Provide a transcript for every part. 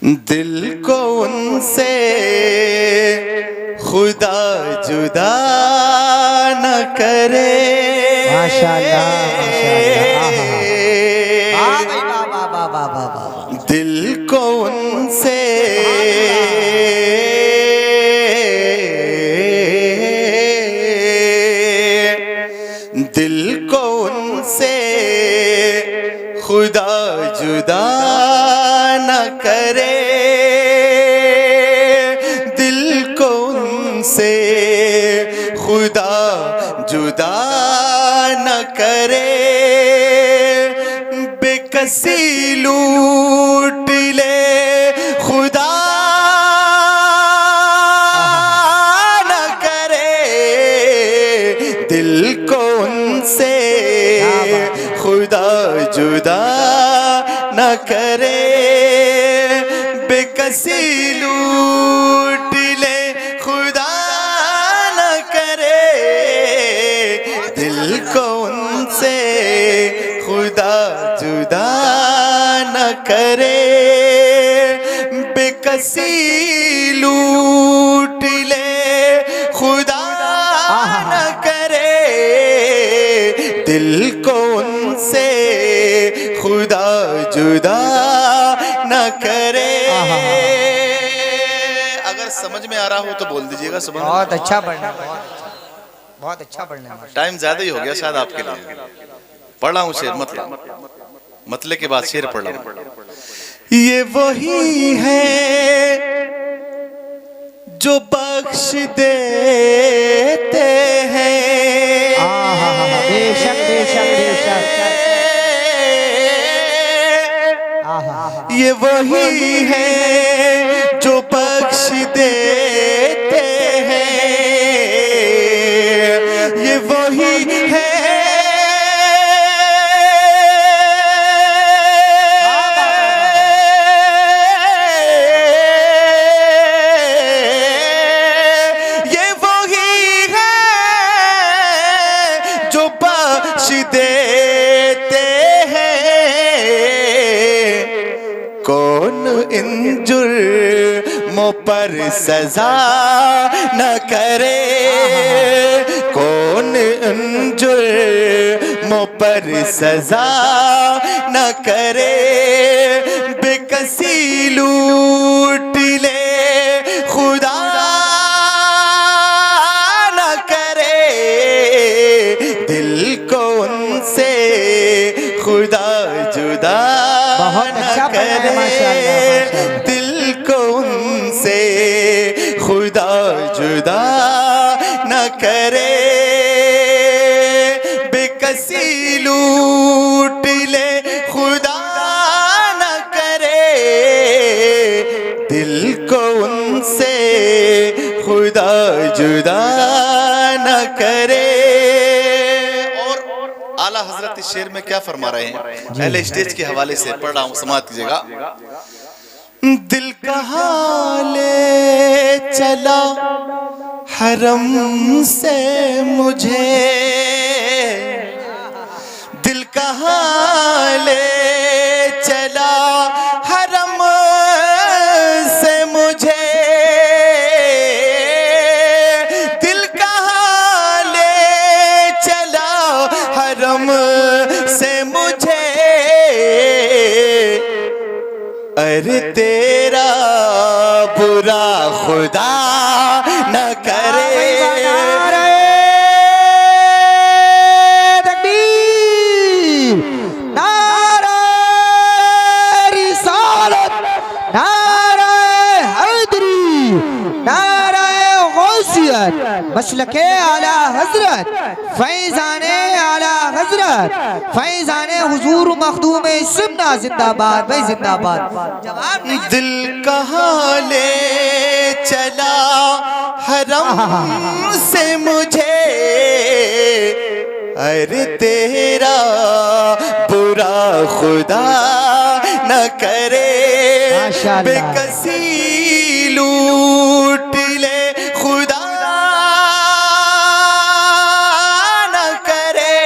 दिल को उनसे खुदा जुदा न करे। माशाअल्लाह माशाअल्लाह। दिल को उनसे दिल को उनसे खुदा जुदा न करे। दिल को उनसे खुदा जुदा न करे। बेकसी लूट ले खुदा न करे। दिल को उनसे खुदा जुदा न करे। बेकसी लूट ले खुदा न करे। दिल को उनसे खुदा जुदा न करे। बेकसी लूट ले खुदा न करे। दिल को उनसे खुदा जुदा न करे। अगर समझ में आ रहा हो तो बोल दीजिएगा। सुबह बहुत अच्छा पढ़ना, बहुत अच्छा पढ़ना। टाइम ज्यादा ही हो गया शायद आपके लिए। पढ़ रहा हूँ शेर, मतले के बाद शेर पढ़ रहा हूँ। ये वही है जो बख्श देते हैं। बेशक बेशक बेशक। ये वही है जो बख्श देते हैं। ये वही है देते हैं। कौन इन जुर्मों पर सजा न करे। कौन इन जुर्मों पर सजा न करे। बेकसी लूट ले खुदा न करे। दिल को उनसे खुदा जुदा बहुत अच्छा करे। दिल को उनसे खुदा जुदा न करे। बेकसी लूट ले खुदा न करे। दिल को उनसे खुदा जुदा न करे। आला हजरत इस शेर में क्या फरमा रहे हैं, पहले स्टेज के हवाले से पढ़ रहा हूं, समाअत कीजिएगा। दिल कहाँ ले चला हरम से मुझे। दिल कहाँ ले चला हरम से मुझे। दिल कहाँ ले चला हरम से मुझे। अरे तेरा बुरा खुदा न करे। तकबीर, नारे रिसालत, नारे हैदरी, नारे गौसियत, मसलके आला हजरत, फैजाने आला हजरत, फैजाने हुजूर मखदूम सुन्ना जिंदाबाद भाई जिंदाबाद। जवाब दिल कहाँ ले चला हरम से मुझे। अरे तेरा बुरा खुदा न करे। बेकसी लूट ले खुदा न करे।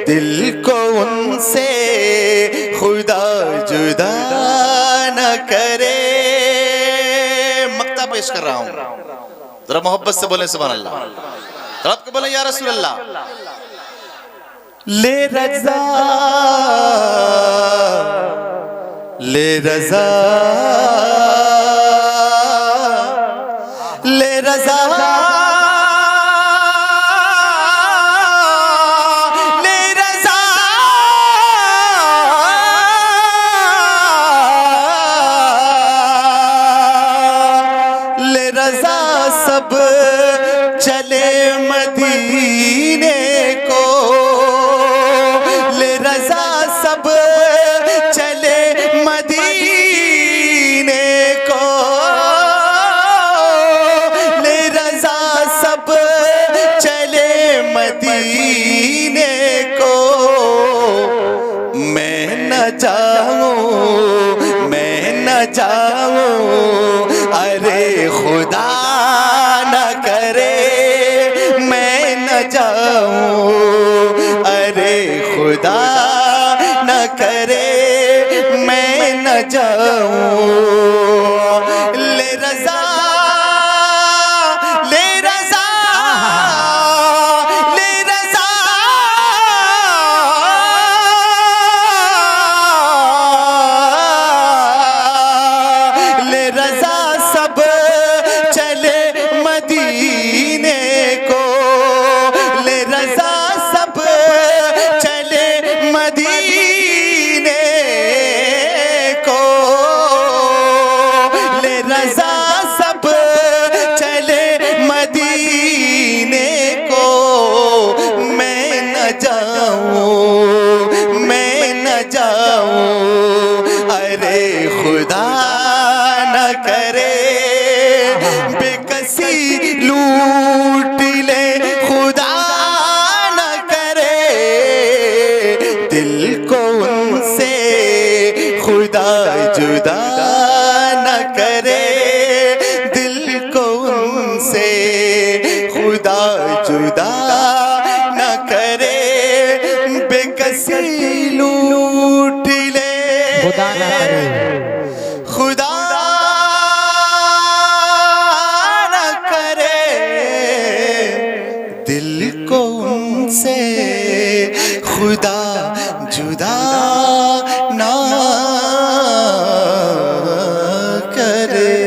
दिल को उनसे खुदा जुदा न करे। मक्ता पेश कर रहा हूं, जरा मोहब्बत से बोले सुभान अल्लाह, तड़प के बोले या रसूल अल्लाह। ले रज़ा ले रज़ा ले रज़ा ले रज़ा ले रज़ा सब चले मदीने को, ले रज़ा सब चले मदीने को, ले रज़ा सब चले मदीने को। मैं न जाऊं मैं न जाऊं, अरे खुदा न करे मैं न जाऊं, अरे खुदा न करे मैं न जाऊं। ले रज़ा ले रज़ा ले रज़ा ले रज़ा सब चले मदीने को, ले रज़ा सब चले मदीने को, ले रज़ा सब चले मदीने को। मैं न जाऊं मैं न जाऊं, अरे खुदा न करे बेकसी लूट ले, खुदा न करे दिल को उनसे खुदा जुदा न करे, दिल को उनसे खुदा जुदा न करे। बेकसी लूट ले खुदा ना करे, खुदा न करे दिल को उनसे खुदा जुदा ना करे।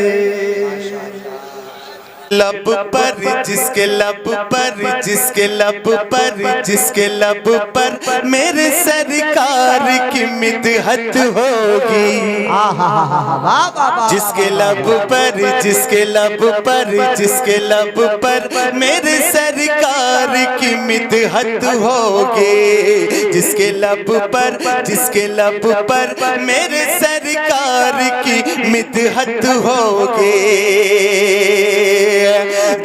लब पर जिसके लब पर जिसके लब पर जिसके लब पर मेरे सरकार की मिदहत होगी। जिसके लब पर जिसके लब पर जिसके लब पर मेरे सरकार की मिदहत होगी। जिसके लब पर जिसके लब पर मेरे सरकार की मिदहत होगी।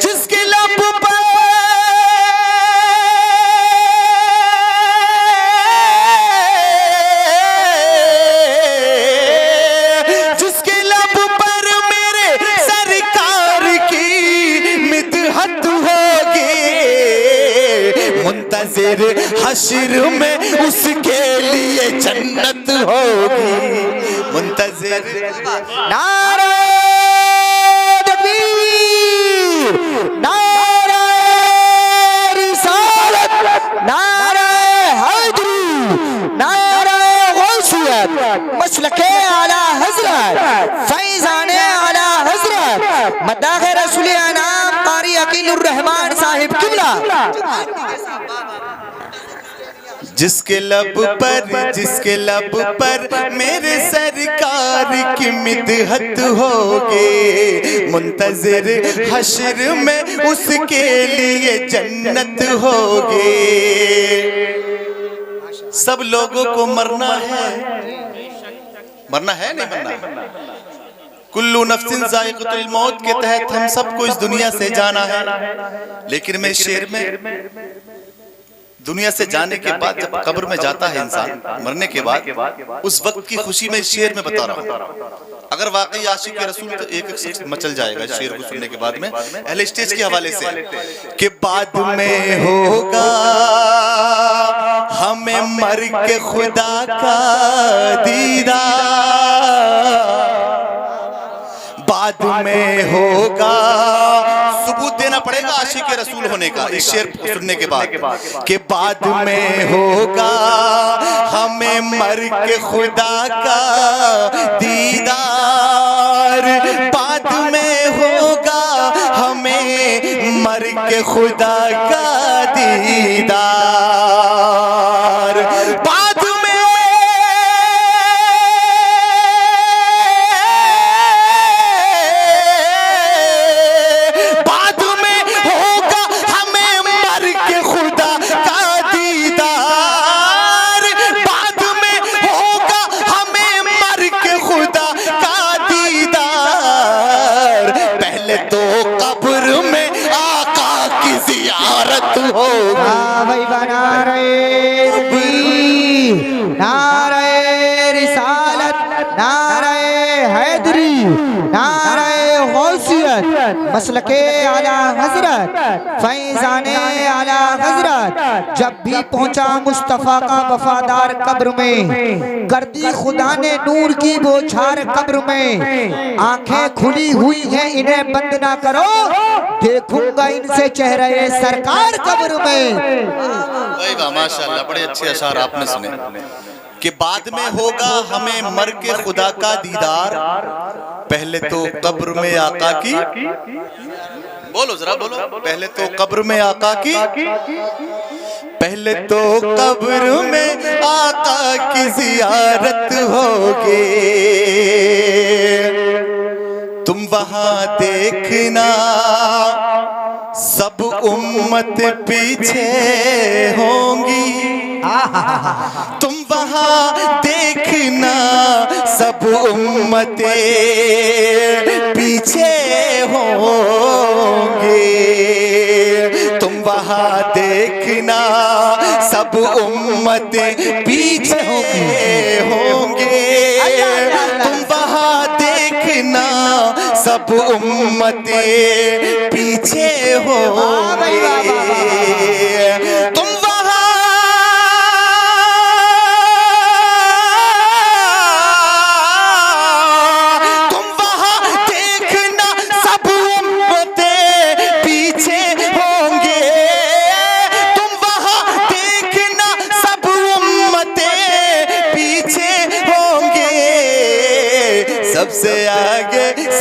जिसके लब पर जिसके लब पर मेरे सरकार की मिदहत होगी। मुंतज़िर हश्र में उसके लिए जन्नत होगी। मुंतज़िर नारे तकबीर, नारे रिसालत, नारे हैदरी, नारे गौसियत, मसलके आला हज़रत, फैज़ाने आला हज़रत, मदाह रसूल अनाम कारी अकीलुर रहमान साहिब किबला। जिसके लब पर मेरे सरकार की मिदहत होगी। मुंतज़िर हश्र में उसके लिए जन्नत होगी। सब लोगों को मरना है नहीं मरना। कुल्लू नफ्सिन ज़ाइक़तुल मौत के तहत हम सबको इस दुनिया से जाना है। लेकिन मैं शेर में दुनिया से जाने के बाद जब कब्र में जाता है इंसान मरने के बाद, उस वक्त की खुशी में शेर में बता रहा हूँ। अगर वाकई आशिक रसूल तो एक शख्स मचल जाएगा शेर को सुनने के बाद में। अहले स्टेज के हवाले से कि बाद में होगा हमें मर के खुदा का दीदार, बाद में होगा, सबूत देना पड़ेगा आशिक रसूल होने का इस शेर सुनने के बाद, कि बाद में होगा हमें मर के खुदा का दीदार, बाद में होगा हमें मर के खुदा का दीदार, बाद भाई बना रहे नारे रिसालत, नारे हैदरी, नारे गौसियत, मसलके आला हजरत, फैजाने आला हजरत। जब भी पहुंचा मुस्तफा का वफादार कब्र में, कर दी खुदा ने नूर की बौछार कब्र में, आंखें खुली हुई हैं इन्हें बंद ना करो, देखूंगा इनसे चेहरे सरकार कब्र में। माशाअल्लाह, बड़े अच्छे अशार आपने सुने कि बाद में होगा हमें मर के खुदा का दीदार, पहले तो कब्र में आका की, बोलो जरा बोलो, पहले तो कब्र में आका की, पहले तो कब्र में आका की जियारत होगी, तुम वहां देखना सब उम्मत पीछे होंगी, तुम वहां देखना सब उम्मतें पीछे होंगी, तुम वहां देखना सब उम्मतें पीछे होंगे, तुम वहां देखना सब उम्मतें पीछे होंगे, तुम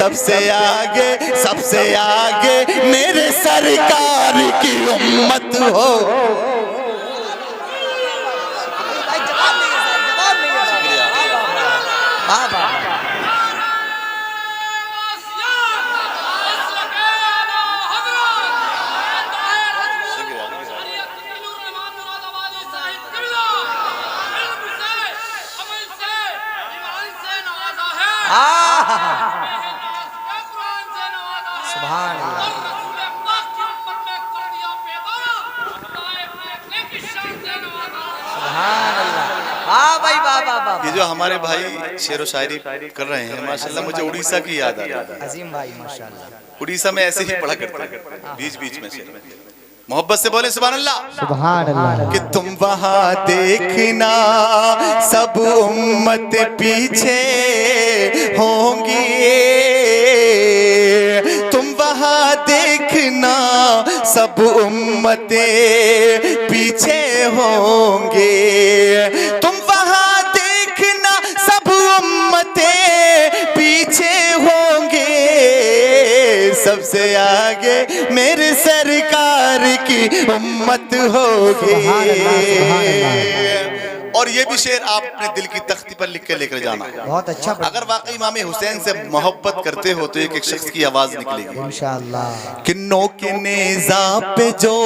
सबसे आगे, सबसे आगे मेरे सरकार की उम्मत हो। ये जो हमारे भाई शेरो शायरी कर रहे हैं माशाल्लाह, मुझे उड़ीसा की याद आ रही है। अजीम भाई माशाल्लाह, उड़ीसा में ऐसे ही पढ़ा करते हैं बीच बीच में शेर, मोहब्बत से बोले सुभान अल्लाह, सुभान अल्लाह, कि तुम वहां देखना सब उम्मत पीछे होंगी, तुम वहां देखना सब उम्मतें पीछे होंगे, तुम वहां देखना सब उम्मतें पीछे होंगे, सबसे आगे मेरे सरकार की उम्मत होगी। और ये भी शेर आपने दिल की तख्ती पर लिख के लेकर जाना, बहुत अच्छा। अगर वाकई इमाम हुसैन से मोहब्बत करते हो तो एक एक शख्स की आवाज निकलेगी इंशाअल्लाह। कि नो के नेज़ा पे जो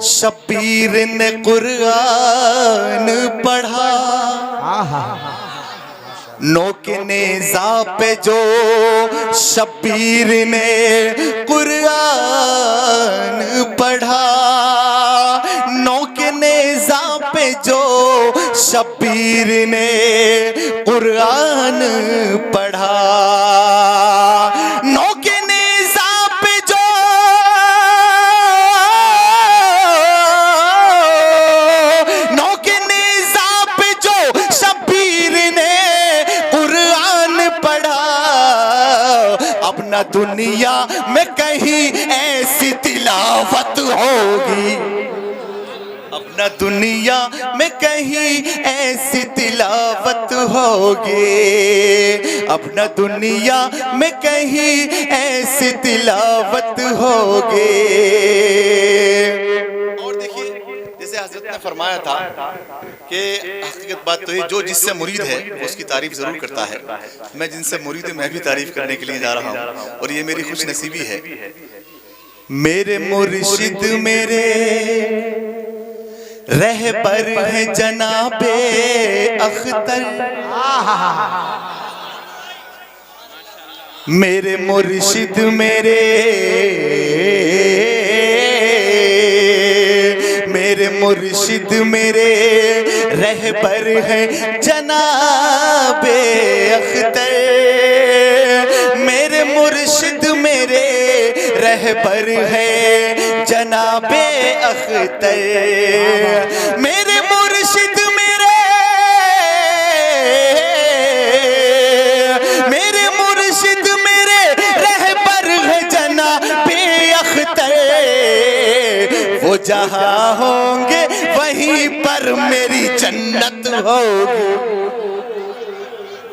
शब्बीर ने कुरान पढ़ा, नो के नेज़ा पे जो शब्बीर ने कुरान पढ़ा, नो के नेज़ा पे जो शब्बीर ने कुरान पढ़ा, नो के नेज़ा पे जो नो के नेज़ा पे जो शब्बीर ने कुरान पढ़ा, न दुनिया में कहीं ऐसी तिलावत होगी, अब न दुनिया में कहीं ऐसी तिलावत होगी, अब न दुनिया में कहीं ऐसी तिलावत होगी। और देखिए जैसे हजरत ने फरमाया था कि हकीकत बात तो है, जो जिससे मुरीद है वो उसकी तारीफ जरूर करता है। मैं जिनसे मुरीद हूं मैं भी तारीफ करने के लिए जा रहा हूँ और ये मेरी खुश नसीबी है। मेरे मुर्शिद मेरे रहबर है जनाबे अख्तर, मेरे मुर्शिद मेरे मुर्शिद मेरे रहबर है जनाबे अख्तर, मेरे मुर्शिद मेरे रहबर है जनाबे अख्तर, मेरे मुर्शिद मेरे मुर्शिद मेरे रहबर है जनाबे अख्तर, वो जहां होंगे वहीं पर मेरी जन्नत होगी,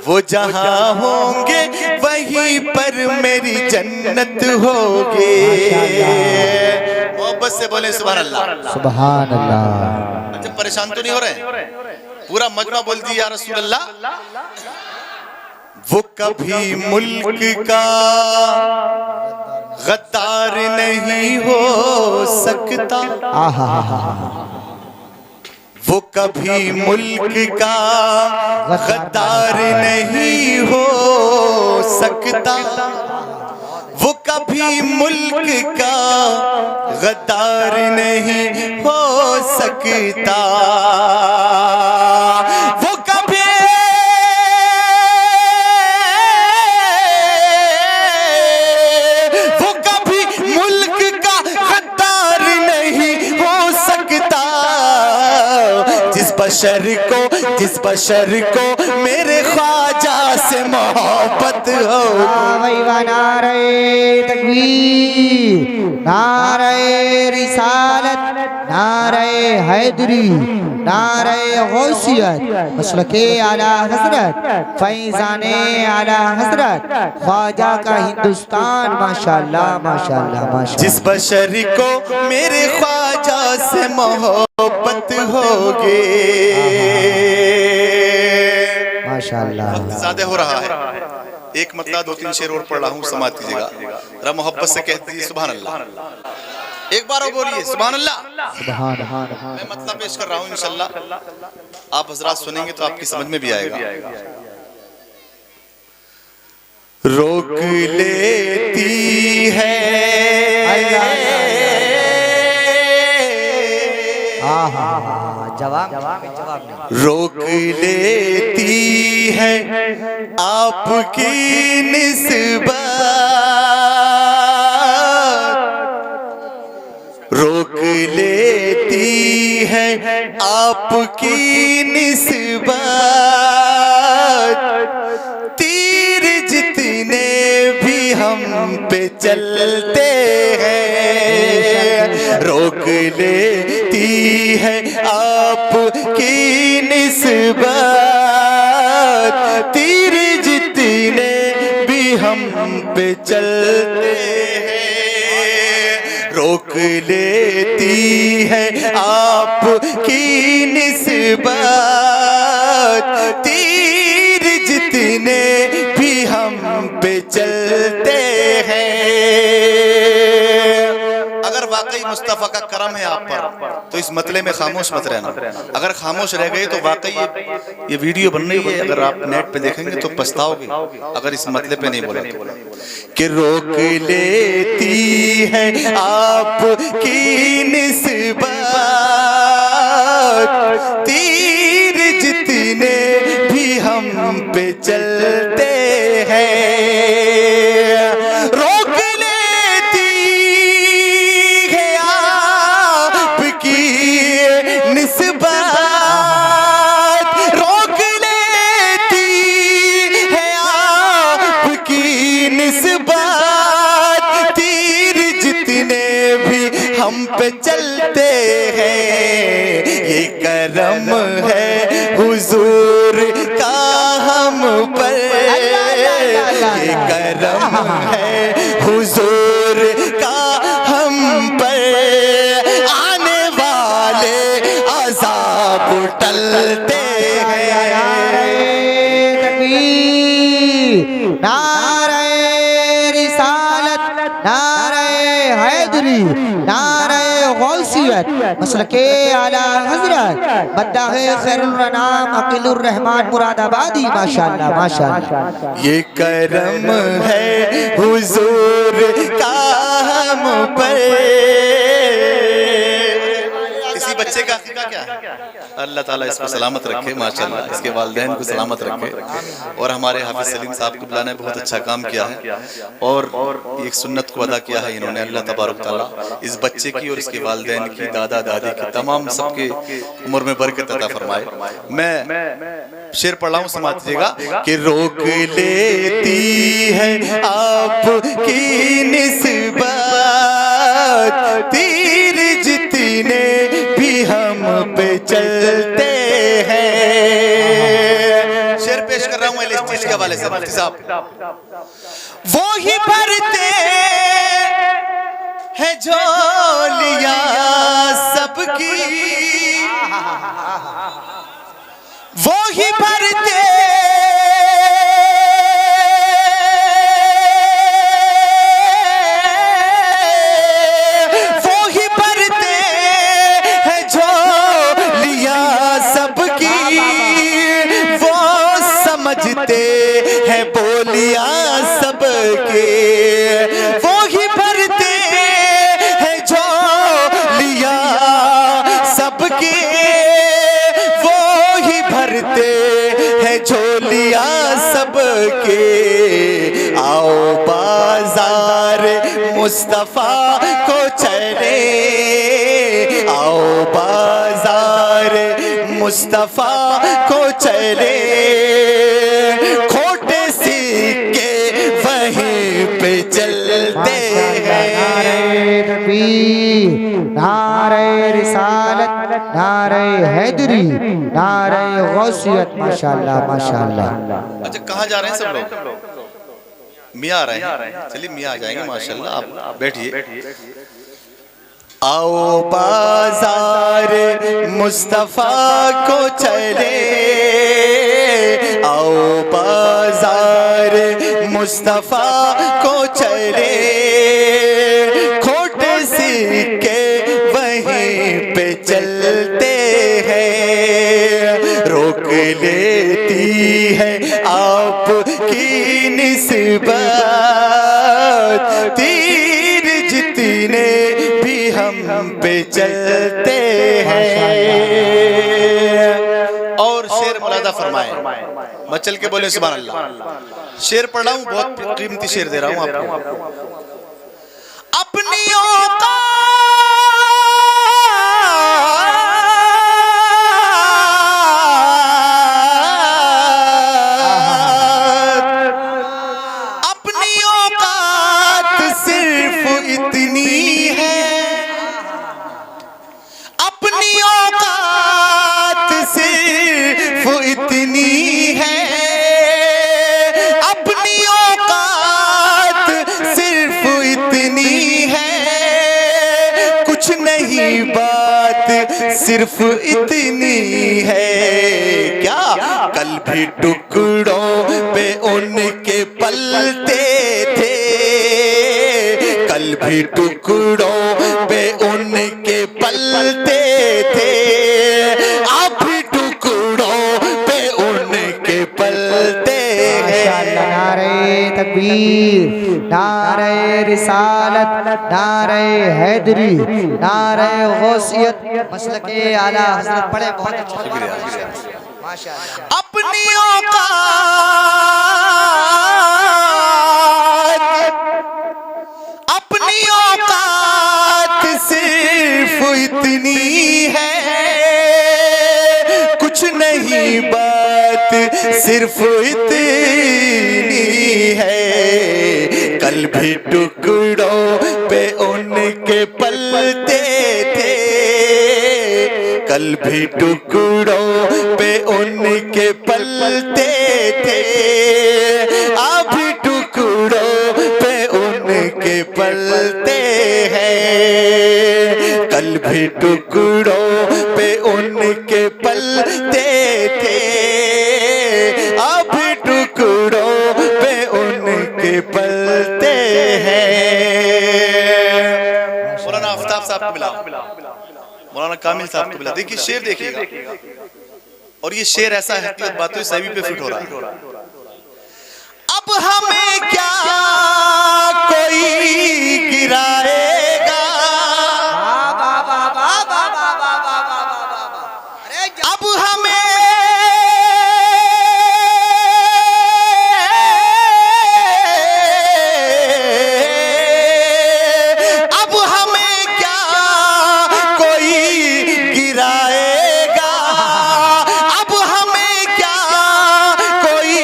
वो जहां होंगे वहीं पर मेरी जन्नत होगी। मोहब्बत से बोले सुभान अल्लाह, सुभान अल्लाह। अच्छा परेशान तो नहीं हो रहे? पूरा मजमा बोल दी या रसूल अल्लाह। वो कभी मुल्क का गद्दार नहीं हो सकता, वो कभी मुल्क का गद्दार नहीं हो सकता, वो कभी मुल्क का गद्दार नहीं हो सकता, वो कभी मुल्क का गद्दार नहीं हो सकता, जिस बशर को मेरे ख्वाजा से मोहब्बत हो। नारे तकबीर, नारे रिसालत, नारे हैदरी, नारे गौसियत, मसलके आला हजरत, फैजाने आला हजरत, ख्वाजा का हिंदुस्तान। माशाअल्लाह माशाअल्लाह माशाअल्लाह। जिस बशर को मेरे ख्वाजा से मोहब्बत होगी। माशाअल्लाह। वक्त ज्यादा हो रहा है, एक मतलब 2-3 शेर और पढ़ रहा हूँ, समात कीजिएगा जरा, मोहब्बत से कह दीजिए सुभान अल्लाह। एक बार और बोलिए सुभान अल्लाह। सुभान अल्लाह। मैं मतलब पेश कर रहा हूँ, इंशाल्लाह आप हजरात सुनेंगे तो आपकी समझ में भी आएगा। रोक लेती है जवाब रोक लेती है आपकी निस्बत, रोक लेती है आपकी निस्बत, तीर जितने भी हम पे चलते हैं, रोक लेती है आपकी निस्बत, तीर जितने भी हम पे चलते हैं, रोक लेती है आपकी निस्बत, तीर जितने भी हम पे चलते हैं। अगर वाकई मुस्तफ़ा का करम है आप पर तो इस मतले में खामोश मत रहना, अगर खामोश रह गए तो वाकई ये वीडियो बन रही है, अगर आप नेट पे देखेंगे तो पछताओगे अगर इस मतले पे नहीं बोला तो। कि रोक लेती है आपकी निस्बत, तीर जितने भी हम पे चलते हैं, रोक लेती है आपकी निस्बत, रोक लेती है आपकी निस्बत, पे चलते हैं। ये करम है हुजूर का हम पर, ये करम है हुजूर का हम पर। आने वाले अज़ाब टलते नारे रिसालत, नारे हैदरी, नारे गौसियत, मसलके आला हजरत, मद्दाहे खैरुल अनाम अकीलुर रहमान मुरादाबादी। माशाअल्लाह माशाअल्लाह। ये करम है हुजूर का हम पर। इसी बच्चे का अकीका क्या है? अल्लाह ताला इसको सलामत रखे, माशाअल्लाह इसके वालिदैन को सलामत रखे। और हमारे हाफिज सलीम साहब को बुलाने बहुत अच्छा काम किया है और एक सुन्नत को अदा किया है इन्होंने। अल्लाह तबारक ताला इस बच्चे की और इसके वालिदैन की, दादा दादी की, तमाम सबके उम्र में बरकत अता फरमाए। मैं शेर पढ़ रहा हूँ, समाजिएगा कि रोक लेती है आपकी निस्बत, तीर जितने भी हम पे चलते हैं। शेर पेश कर रहा हूँ एलएसटी के हवाले से मुफ्ती साहब। वो ही भरते हैं झोलियां सबकी, वो ही भरते हैं झोलियां सबकी, वो समझते हैं बोलियां सबके। वो ही भरते हैं झोलियां सबकी, वो ही भरते हैं झोलियां सबके। आओ बाजार मुस्तफा को चले, आओ बाजार मुस्तफा को चले। खोटे सिक्के वहीं पे चलते हैं। नारे तकबीर, नारे रिसालत, नारे हैदरी, नारे गौसियत। माशाअल्लाह माशाअल्लाह। अच्छा, कहाँ जा रहे हैं सब लोग? मियाँ आ रहे हैं, चलिए मियाँ आ जाएंगे माशाअल्लाह। आप बैठिए। आओ बाजार मुस्तफा को चले, आओ बाजार मुस्तफा को चले। खोटे सिक्के वहीं पे चलते हैं। रोक लेती है आपकी निस्बत, तीर जितने भी हम पे चलते हैं। और शेर मुलादा फरमाए, मैं चल के बोले सुभान अल्लाह। शेर पढ़ रहा हूँ, बहुत कीमती शेर दे रहा हूँ आपको। अपनी औकात सिर्फ इतनी है, अपनी औकात सिर्फ इतनी है, अपनी औकात सिर्फ इतनी है। कुछ नहीं बात सिर्फ इतनी है। क्या कल भी टुकड़ों पे उनके पलते थे, कल भी टुकड़ों पे उनके पलते थे, अब भी टुकड़ों पे उनके पलते हैं। नारे तकबीर, नारे रिसालत, नारे हैदरी, नारे गौसियत, मसलके आला हज़रत। पढ़े बहुत अच्छा, माशाअल्लाह। अपनी औकात, अपनी औकात सिर्फ इतनी है। कुछ नहीं बात सिर्फ इतनी है। कल भी टुकड़ों पे उनके पलते कल भी टुकड़ों पे उनके पलते थे, अभी टुकड़ों पे उनके पलते हैं। कल भी टुकड़ों पे उनके पलते थे, अभी टुकड़ों पे उनके पलते हैं। मौलाना आफ्ताब साहब को मिला, मौलाना कामिल साहब को मिला। देखिए शेर देखिएगा, और ये शेर ऐसा है कि बातों सभी पे फिट हो रहा है। अब हमें क्या कोई गिराएगा, अब हमें क्या कोई गिराएगा, अब हमें क्या कोई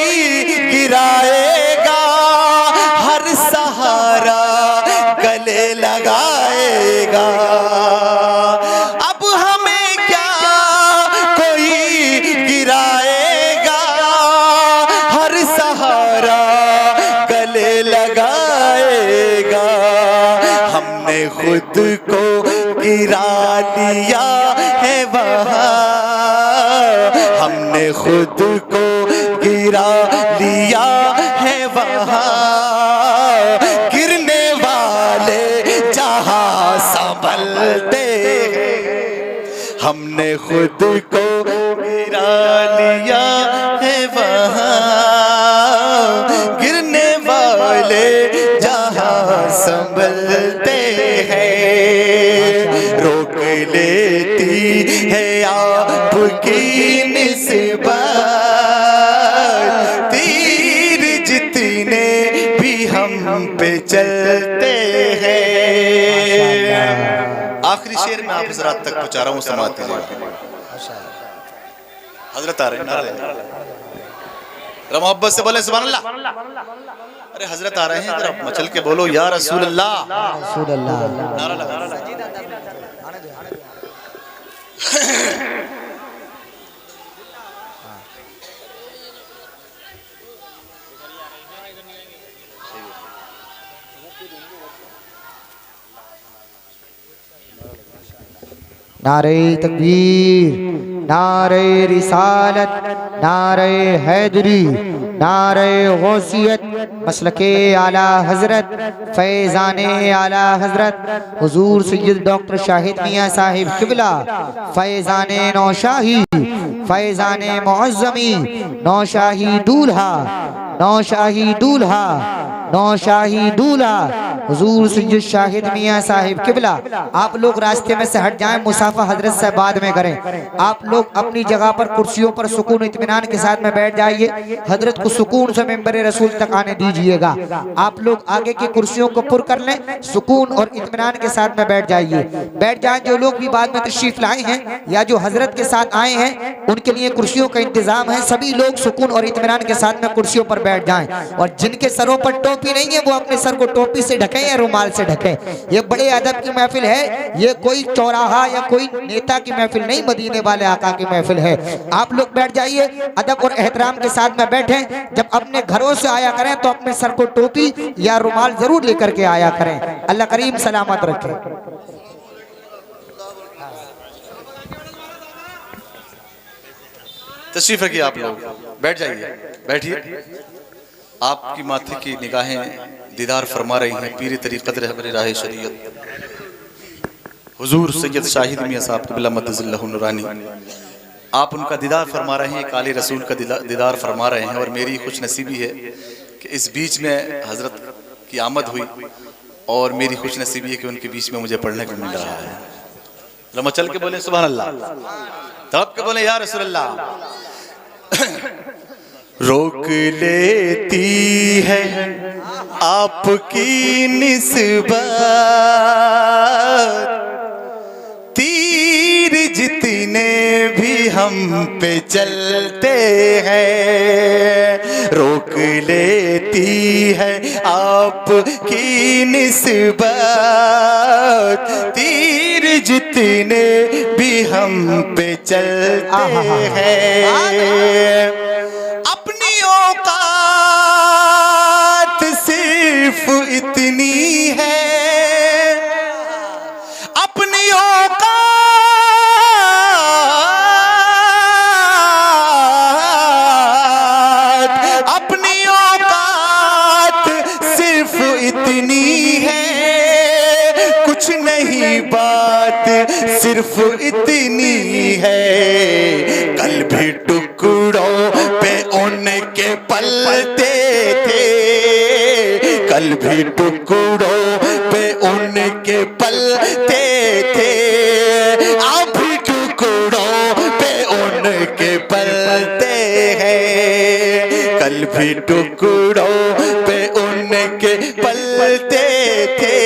गिराएगा, हर सहारा गले लगाएगा। अब हमें क्या कोई गिराएगा, हर सहारा गले लगाएगा। हमने खुद को गिरा लिया है वहाँ, हमने खुद को गिरा लिया है वहाँ, गिरने वाले जहाँ संभलते हैं। हमने खुद को गिरा लिया है वहाँ, गिरने वाले जहाँ संभलते हैं। रोक लेती है आपकी निस्बत, तीर जितने भी हम पे चलते हैं। आखिरी शेर में आप हजरात तक पहुंचा रहा हूँ, समात कीजिएगा। हजरत आ रहे हैं, जरा मोहब्बत से बोले सुभान अल्लाह। अरे हजरत आ रहे हैं, जरा मचल के बोलो या रसूल अल्लाह। नारा लगा। नारे तकबीर, नारे रिसालत, नारे हैदरी, नारे गौसियत, मसलके आला हजरत, फैज़ाने आला हजरत हुजूर सैयद डॉक्टर शाहिद मियाँ साहिब किबला, फैज़ाने नौशाही, फैज़ाने मुअज़्ज़मी, नौशाही दूल्हा, नौशाही दूल्हा, नौशाही दूल्हा हुजूर सैयद शाहिद मियाँ साहिब किबला। आप लोग रास्ते में से हट जाएं, मुसाफा हजरत से बाद में करें। आप लोग अपनी जगह पर कुर्सियों पर सुकून इत्मीनान के साथ में बैठ जाइए। हजरत को सुकून से मेंबर रसूल तक आने दीजिएगा। आप लोग आगे की कुर्सियों को पुर कर लें, सुकून और इत्मीनान के साथ में बैठ जाइए। बैठ जाएं। जो लोग भी बाद में तशरीफ लाए हैं या जो हजरत के साथ आए हैं उनके लिए कुर्सियों का इंतजाम है। सभी लोग सुकून और इत्मीनान के साथ में कुर्सियों पर बैठ जाएं। और जिनके सरों पर टोपी नहीं है वो अपने सर को टोपी से ढकें या रुमाल से ढकें। ये बड़े अदब की महफिल है, ये कोई चौराहा या कोई नेता की महफिल नहीं, मदीने वाले आका की महफिल है। आप लोग बैठ जाइए, अदब और एहतराम के साथ में बैठें। जब अपने घरों से आया करें तो अपने सर को टोपी या रुमाल जरूर लेकर के आया करें। अल्लाह करीम सलामत रखे। तशरीफ रखिए, आप लोग बैठ जाइए, बैठिए। आपकी माथे की निगाहें दीदार फरमा रही हैं पीर तरीक़त रहबर राह शरीयत हुजूर सैयद शाहिद मियाँ साहब क़िबला मद्दज़िल्लहु नूरानी। आप उनका दीदार फरमा रहे हैं, काले रसूल का दीदार फरमा रहे हैं। और मेरी खुश नसीबी है कि इस बीच में हज़रत की आमद हुई और मेरी खुश नसीबी है कि उनके बीच में मुझे पढ़ने को मिल रहा है। लम्हा चल के बोले सुभान अल्लाह, तड़प के बोले या रसूल अल्लाह। रोक लेती है आपकी निस्बत, तीर जितने भी हम पे चलते हैं। रोक लेती है आपकी निस्बत, तीर जितने भी हम पे चलते हैं, अपनी औकात सिर्फ इतनी है, अपनी औकात सिर्फ इतनी है, कुछ नहीं बात सिर्फ इतनी है। कल भी टुकड़ों पे उनके पलते थे, कल भी टुकड़ों पे उनके पलते थे, अभी टुकड़ों पे उनके पलते हैं, कल भी टुकड़ों पे उनके पलते थे,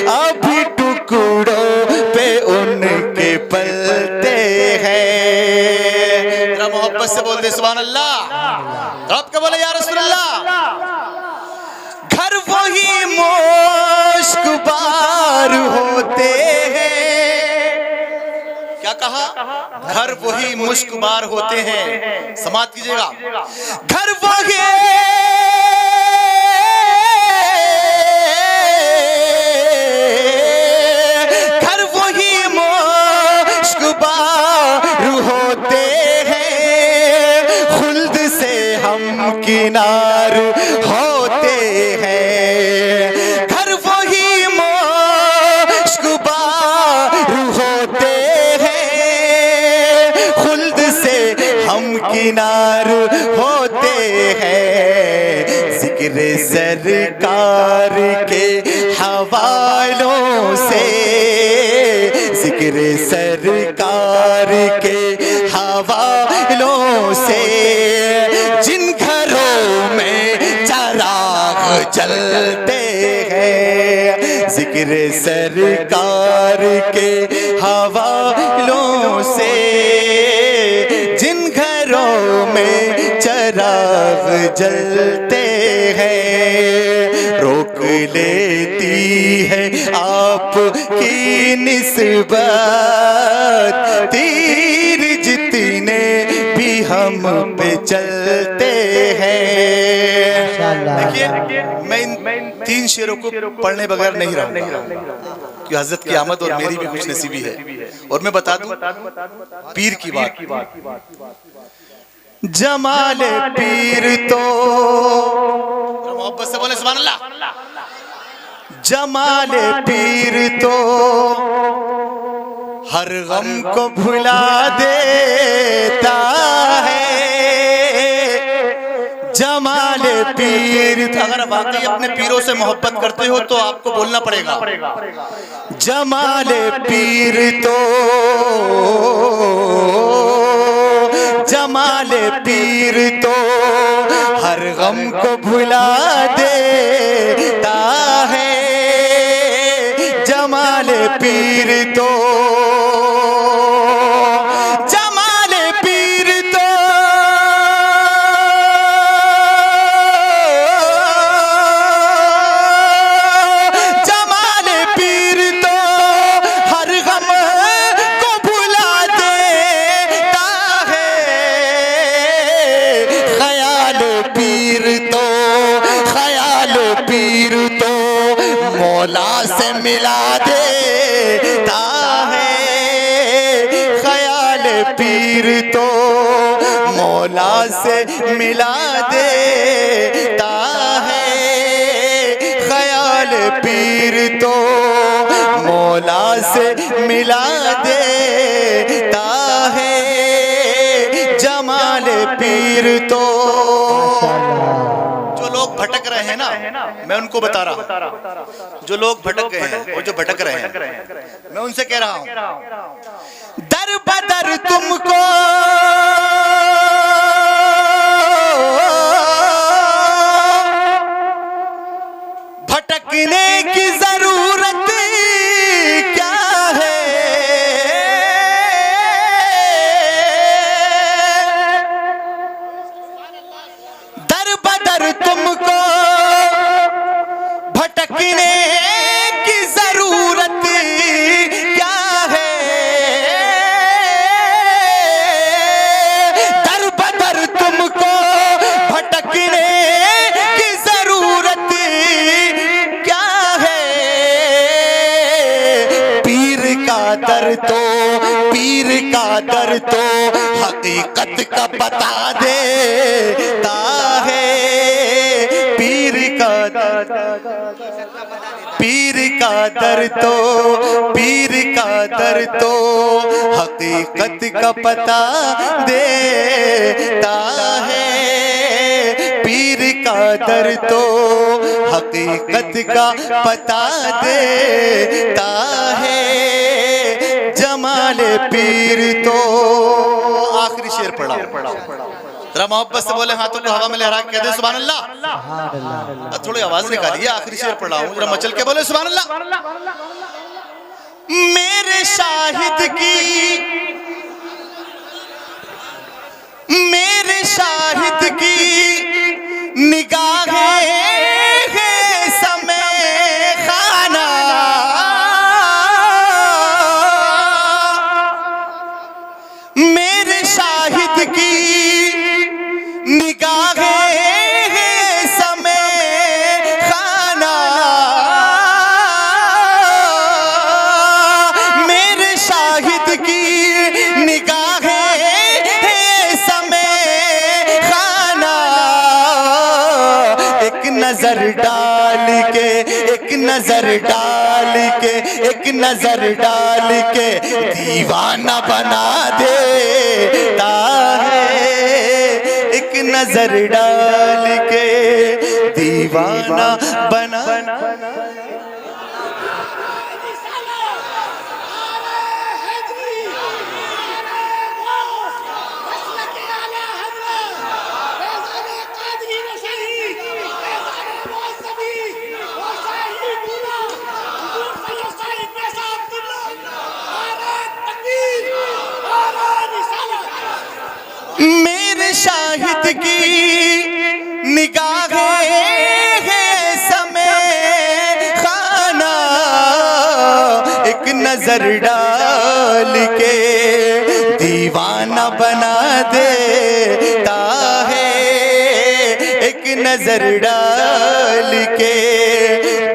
अभी टुकड़ों पे उनके पलते हैं। जरा मोहब्बत से बोल दे सुभान अल्लाह, रब का बोले या रसूल अल्लाह। घर वही मुश्कबार होते हैं, क्या कहा? घर वही मुश्कबार होते हैं, समाप्त कीजिएगा। घर वही होते हैं, खुल्द से हम किनार होते हैं, घर वही मुश्कबार होते हैं, खुल्द से हम किनार होते हैं। जिक्र सरकार के हवालों से, जिक्र सरकार के हवालों से, जिन घरों में चराग जलते हैं, जिक्र सरकार के हवालों से, जिन घरों में चराग जलते हैं, रोक लेती है आपकी निस्बत, तीर जितने भी हम पे चलते हैं। देखिए, मैं इन 3 शेरों को पढ़ने बगैर नहीं रहूंगा, कि हजरत की आमद और मेरी भी कुछ नसीबी है। और मैं बता दूं पीर की बात, जमाल पीर तो, मोहब्बत से बोले सुभान अल्लाह, जमाल पीर तो हर गम को भुला देता है, जमाल पीर। अगर वाकई अपने पीरों से मोहब्बत करते हो तो आपको बोलना पड़ेगा, जमाल पीर तो, जमाल पीर तो हर गम को भुला देता है, जमाल पीर तो, जमाल पीर तो, जमाल पीर तो हर गम को भुला देता है, ख्याल पीर तो, ख्याल पीर तो मौला से मिला देता है, ख्याल पीर तो मौला से मिला देता है, ख्याल पीर तो मौला से मिला देता है, जमाल पीर तो। जो लोग भटक रहे हैं ना, मैं उनको बता रहा हूं, जो लोग भटक गए हैं और जो भटक रहे हैं, मैं उनसे कह रहा हूं, दर बदर तुमको भटकने की जरूरत क्या है, दर बदर तुमको भटकने की जरूरत दर तो हकीकत का बता देता है। पीर का दर तो हकीकत का पता देता है। पीर का दर तो हकीकत का पता देता है। जमाले पीर तो आखिरी शेर पढ़ा। जरा मोहब्बत से बोले हाथों को हवा में लहरा के कह दे सुभान अल्लाह। थोड़ी आवाज निकालिए, आखिरी शेर पढ़ा हूं, जरा मचल के बोले सुभान अल्लाह। मेरे शाहिद की निगाहें समय खाना। मेरे शाहिद की निगाहें समय खाना। मेरे शाहिद की निगाहें समय खाना। एक नजर डाल के दीवाना बना देता है। एक नजर डाल के दीवाना बना। मेरे शाहिद की निगाहें समय खाना। एक नजर डाल के दीवाना बना देता है। एक नजर डाल के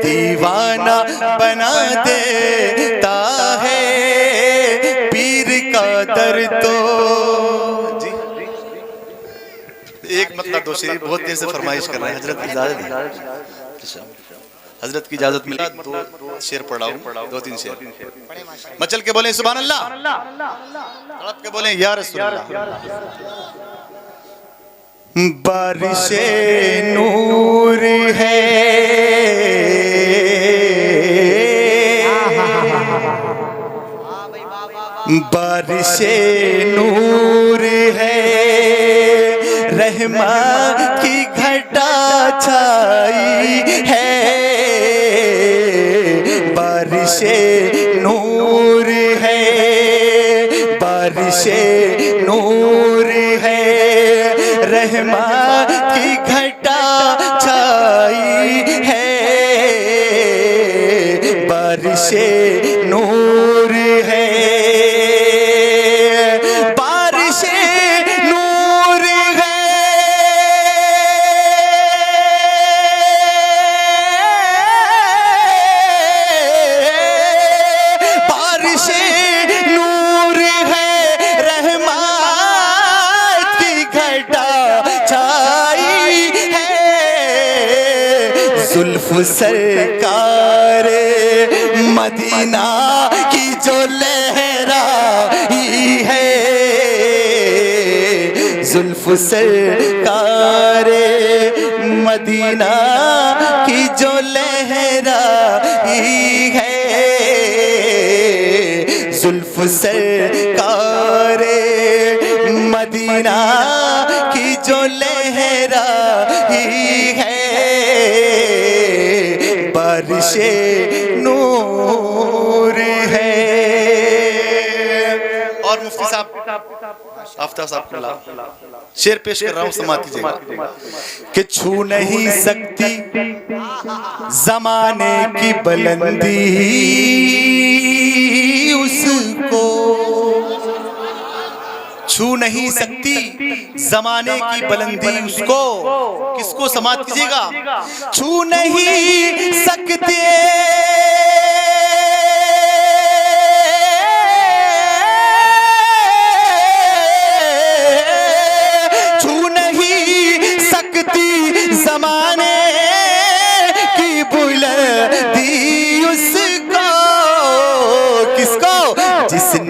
दीवाना बना देता है। पीर का दर तो एक मतलब दो शेर बहुत देर से फरमाइश कर रहे हैं। हजरत की इजाजत, हजरत की इजाजत मिला, दो शेर पढ़ाऊं, 2-3 शेर मचल के बोले सुभान अल्लाह, तड़प के बोले या रसूल अल्लाह। बारिशे नूर है बारिशे नूर है। रहमा की घटा छाई है। बारिशे नूर है, बारिशे नूर है। रहमा की घटा छाई है। बारिशे नूर है। जुल्फ सरकार मदीना की जो लहराई है। जुल्फ सरकार मदीना की जो लहराई है। जुल्फ सरकार मदीना की जो लहराई है। बारिशे नूर है। और मुफ्ती साहब आफ्ताब साहब को शेर पेश कर रहा हूं, समात कीजिएगा कि छू नहीं सकती जमाने की बुलंदी उसको। छू नहीं सकती जमाने की बुलंदी उसको। किसको समात कीजिएगा? छू नहीं सकते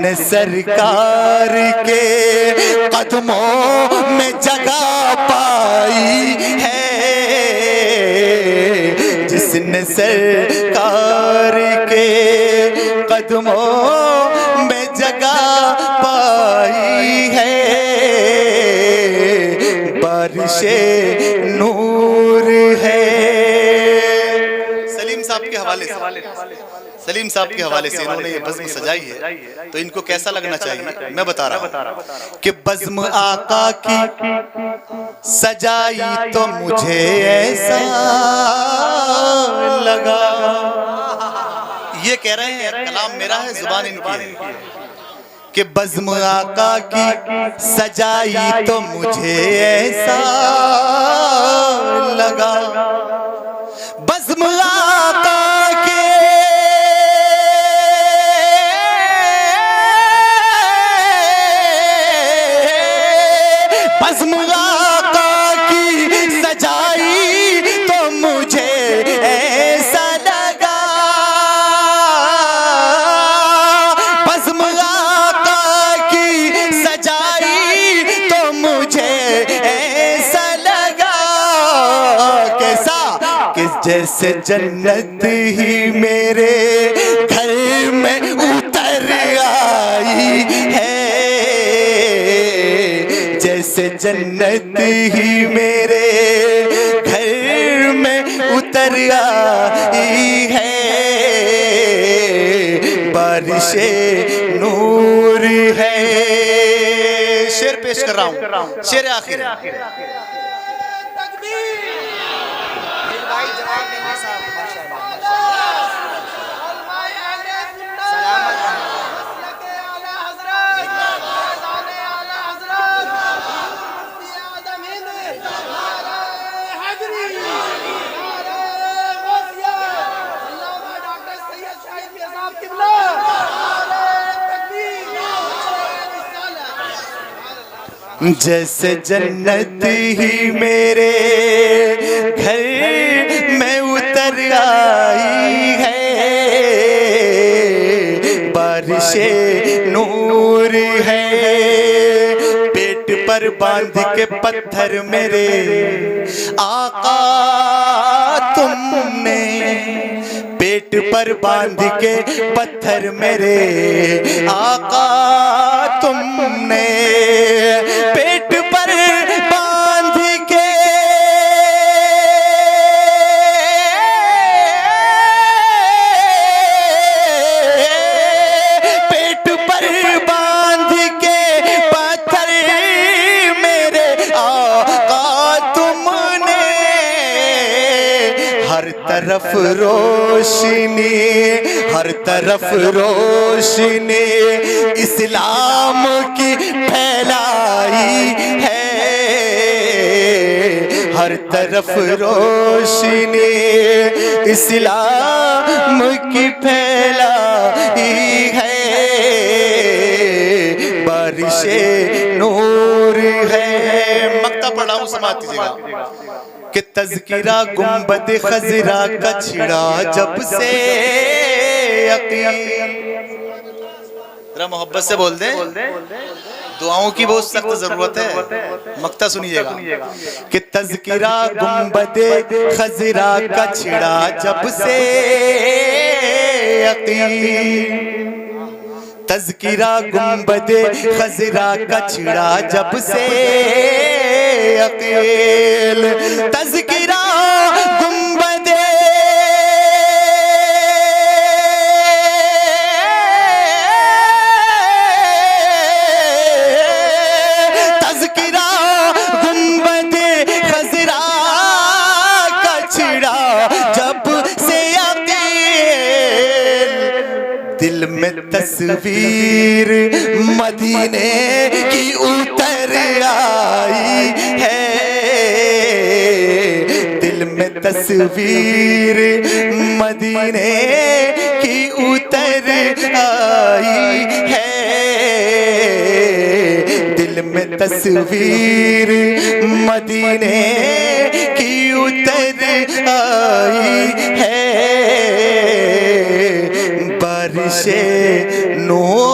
जिसने सरकार के कदमों में जगह पाई है, जिसने सरकार के कदमों में जगह पाई है, बारिशे नूर है। सलीम साहब के हवाले से, सलीम साहब के हवाले से इन्होंने ये बज़्म सजाई है, तो इनको कैसा लगना चाहिए मैं बता रहा हूँ कि बज़्म आका की सजाई तो मुझे ऐसा लगा। ये कह रहे हैं, कलाम मेरा है, जुबान इनकी है, कि बज़्म आका की सजाई तो मुझे ऐसा लगा, बज़्म आका के बज़्म आका की सजाई तो मुझे ऐसा लगा, बज़्म आका की सजाई तो मुझे ऐसा लगा। कैसा? कि जैसे जन्नत ही मेरे घर में उतर आई है, जैसे जन्नत ही मेरे घर में उतर आई है, बारिशे नूर है। शेर पेश कर रहा हूँ, शेर आखिर जैसे जन्नत ही मेरे घर में उतर आई है, बारिशे नूर है। पेट पर बांध के पत्थर मेरे आका तुमने, पेट पर बांध के पत्थर मेरे आका तुमने, पेट पर बांध के पेट पर बांध के पत्थर मेरे आका तुमने, हर तरफ रोशनी, हर तरफ रोशनी इस्लाम की फैलाई है, हर तरफ रोशनी इस्लाम की फैलाई है, बारिशे नूर है। मक्ता पढ़ा हूँ, समात कीजिएगा कि तज़किरा गुंबद खज़रा का छिड़ा जब से यकीन। जरा मोहब्बत से बोल दें, दुआओं की बहुत सख्त जरूरत है। मक्ता सुनिएगा कि तज़किरा गुंबद खज़रा का छिड़ा जब से यकीन, तज़किरा गुंबद खज़रा का छिड़ा जब से यकीन, तज़किरा गुंबद तज़किरा गुंबद खज़रा का छिड़ा जब से यकीन, दिल में तस्वीर मदीने की उतर आई है, दिल में तस्वीर मदीने की उतर आई है, दिल में तस्वीर मदीने की उतर आई है, बारिशे नूर